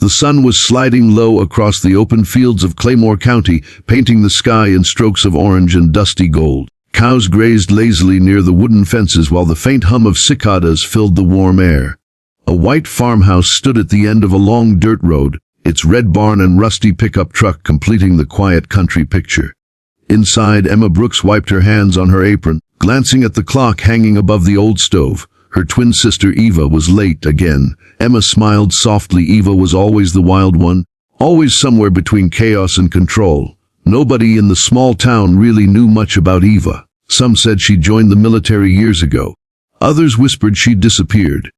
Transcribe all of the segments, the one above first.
The sun was sliding low across the open fields of Claymore County, painting the sky in strokes of orange and dusty gold. Cows grazed lazily near the wooden fences while the faint hum of cicadas filled the warm air. A white farmhouse stood at the end of a long dirt road, its red barn and rusty pickup truck completing the quiet country picture. Inside, Emma Brooks wiped her hands on her apron, glancing at the clock hanging above the old stove. Her twin sister Eva was late again. Emma smiled softly. Eva was always the wild one, always somewhere between chaos and control. Nobody in the small town really knew much about Eva. Some said she joined the military years ago. Others whispered she disappeared.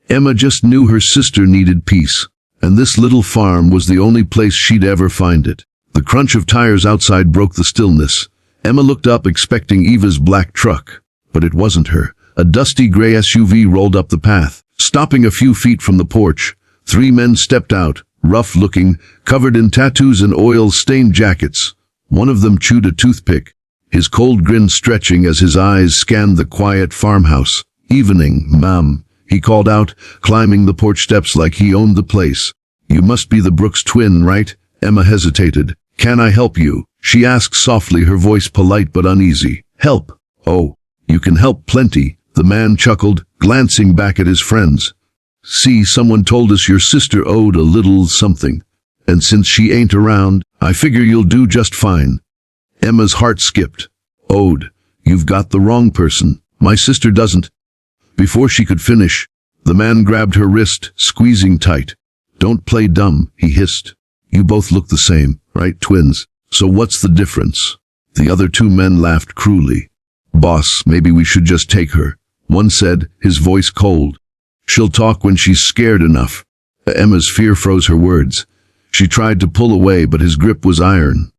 Emma just knew her sister needed peace, and this little farm was the only place she'd ever find it. The crunch of tires outside broke the stillness. Emma looked up expecting Eva's black truck, but it wasn't her. A dusty gray SUV rolled up the path. Stopping a few feet from the porch, 3 men stepped out, rough-looking, covered in tattoos and oil-stained jackets. One of them chewed a toothpick, his cold grin stretching as his eyes scanned the quiet farmhouse. "Evening, ma'am," he called out, climbing the porch steps like he owned the place. "You must be the Brooks twin, right?" Emma hesitated. "Can I help you?" she asked softly, her voice polite but uneasy. "Help? Oh, you can help plenty," the man chuckled, glancing back at his friends. "See, someone told us your sister owed a little something, and since she ain't around, I figure you'll do just fine." Emma's heart skipped. "Owed? You've got the wrong person. My sister doesn't." Before she could finish, the man grabbed her wrist, squeezing tight. "Don't play dumb," he hissed. "You both look the same, right, twins? So what's the difference?" The other 2 men laughed cruelly. "Boss, maybe we should just take her," one said, his voice cold. "She'll talk when she's scared enough." Emma's fear froze her words. She tried to pull away, but his grip was iron.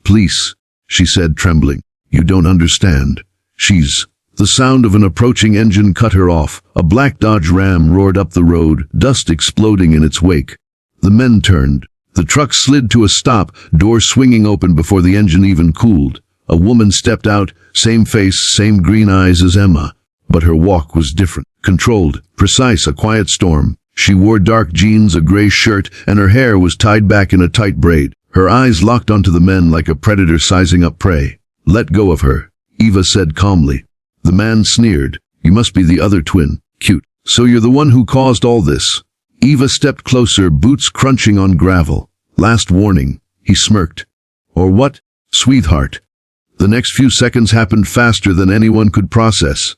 "Please," she said, trembling. "You don't understand. She's—" The sound of an approaching engine cut her off. A black Dodge Ram roared up the road, dust exploding in its wake. The men turned. The truck slid to a stop, door swinging open before the engine even cooled. A woman stepped out, same face, same green eyes as Emma. But her walk was different. Controlled, precise, a quiet storm. She wore dark jeans, a gray shirt, and her hair was tied back in a tight braid. Her eyes locked onto the men like a predator sizing up prey. "Let go of her," Eva said calmly. The man sneered. "You must be the other twin. Cute. So you're the one who caused all this." Eva stepped closer, boots crunching on gravel. "Last warning," he smirked. "Or what, sweetheart?" The next few seconds happened faster than anyone could process.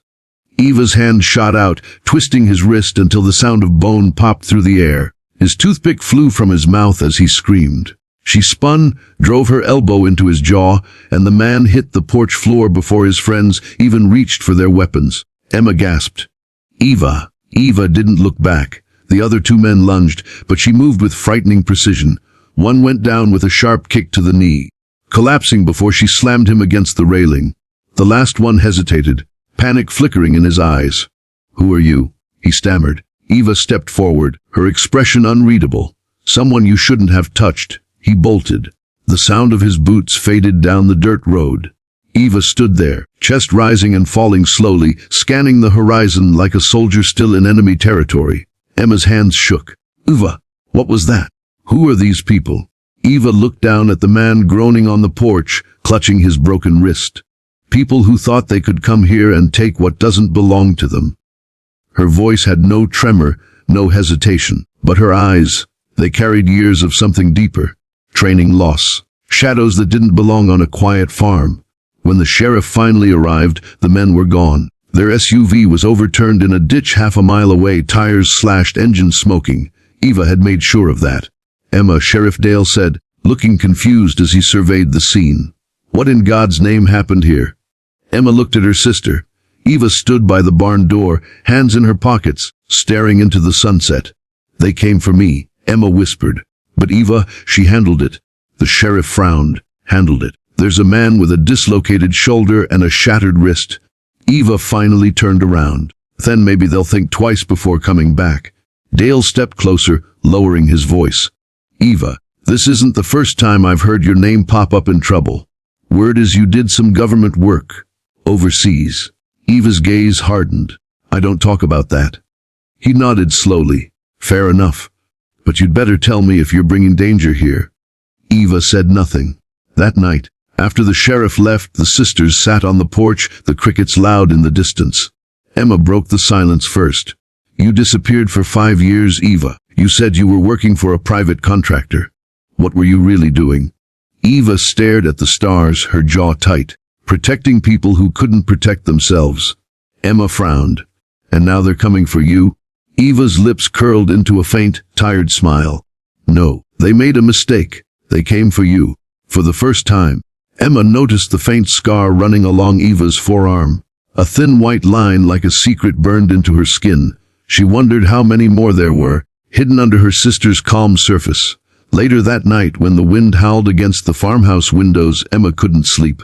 Eva's hand shot out, twisting his wrist until the sound of bone popped through the air. His toothpick flew from his mouth as he screamed. She spun, drove her elbow into his jaw, and the man hit the porch floor before his friends even reached for their weapons. Emma gasped. "Eva!" Eva didn't look back. The other 2 men lunged, but she moved with frightening precision. One went down with a sharp kick to the knee, collapsing before she slammed him against the railing. The last one hesitated, panic flickering in his eyes. "Who are you?" he stammered. Eva stepped forward, her expression unreadable. "Someone you shouldn't have touched." He bolted. The sound of his boots faded down the dirt road. Eva stood there, chest rising and falling slowly, scanning the horizon like a soldier still in enemy territory. Emma's hands shook. "Eva, what was that? Who are these people?" Eva looked down at the man groaning on the porch, clutching his broken wrist. "People who thought they could come here and take what doesn't belong to them." Her voice had no tremor, no hesitation, but her eyes, they carried years of something deeper. Training loss. Shadows that didn't belong on a quiet farm. When the sheriff finally arrived, the men were gone. Their SUV was overturned in a ditch half a mile away, tires slashed, engine smoking. Eva had made sure of that. "Emma," Sheriff Dale said, looking confused as he surveyed the scene. "What in God's name happened here?" Emma looked at her sister. Eva stood by the barn door, hands in her pockets, staring into the sunset. "They came for me," Emma whispered. "But Eva, she handled it." The sheriff frowned. "Handled it? There's a man with a dislocated shoulder and a shattered wrist." Eva finally turned around. "Then maybe they'll think twice before coming back." Dale stepped closer, lowering his voice. "Eva, this isn't the first time I've heard your name pop up in trouble. Word is you did some government work. Overseas." Eva's gaze hardened. "I don't talk about that." He nodded slowly. "Fair enough. But you'd better tell me if you're bringing danger here." Eva said nothing. That night, after the sheriff left, the sisters sat on the porch, the crickets loud in the distance. Emma broke the silence first. "You disappeared for 5 years, Eva. You said you were working for a private contractor. What were you really doing?" Eva stared at the stars, her jaw tight. "Protecting people who couldn't protect themselves." Emma frowned. "And now they're coming for you?" Eva's lips curled into a faint, tired smile. "No, they made a mistake. They came for you. For the first time." Emma noticed the faint scar running along Eva's forearm. A thin white line like a secret burned into her skin. She wondered how many more there were, hidden under her sister's calm surface. Later that night, when the wind howled against the farmhouse windows, Emma couldn't sleep.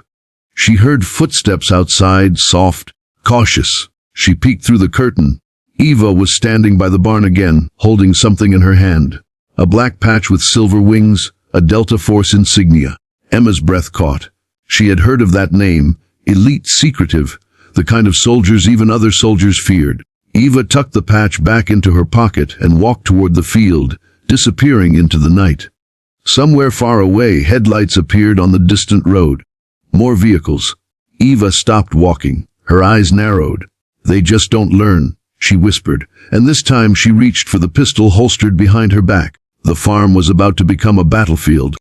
She heard footsteps outside, soft, cautious. She peeked through the curtain. Eva was standing by the barn again, holding something in her hand. A black patch with silver wings, a Delta Force insignia. Emma's breath caught. She had heard of that name, elite, secretive, the kind of soldiers even other soldiers feared. Eva tucked the patch back into her pocket and walked toward the field, disappearing into the night. Somewhere far away, headlights appeared on the distant road. More vehicles. Eva stopped walking. Her eyes narrowed. "They just don't learn," she whispered, and this time she reached for the pistol holstered behind her back. The farm was about to become a battlefield.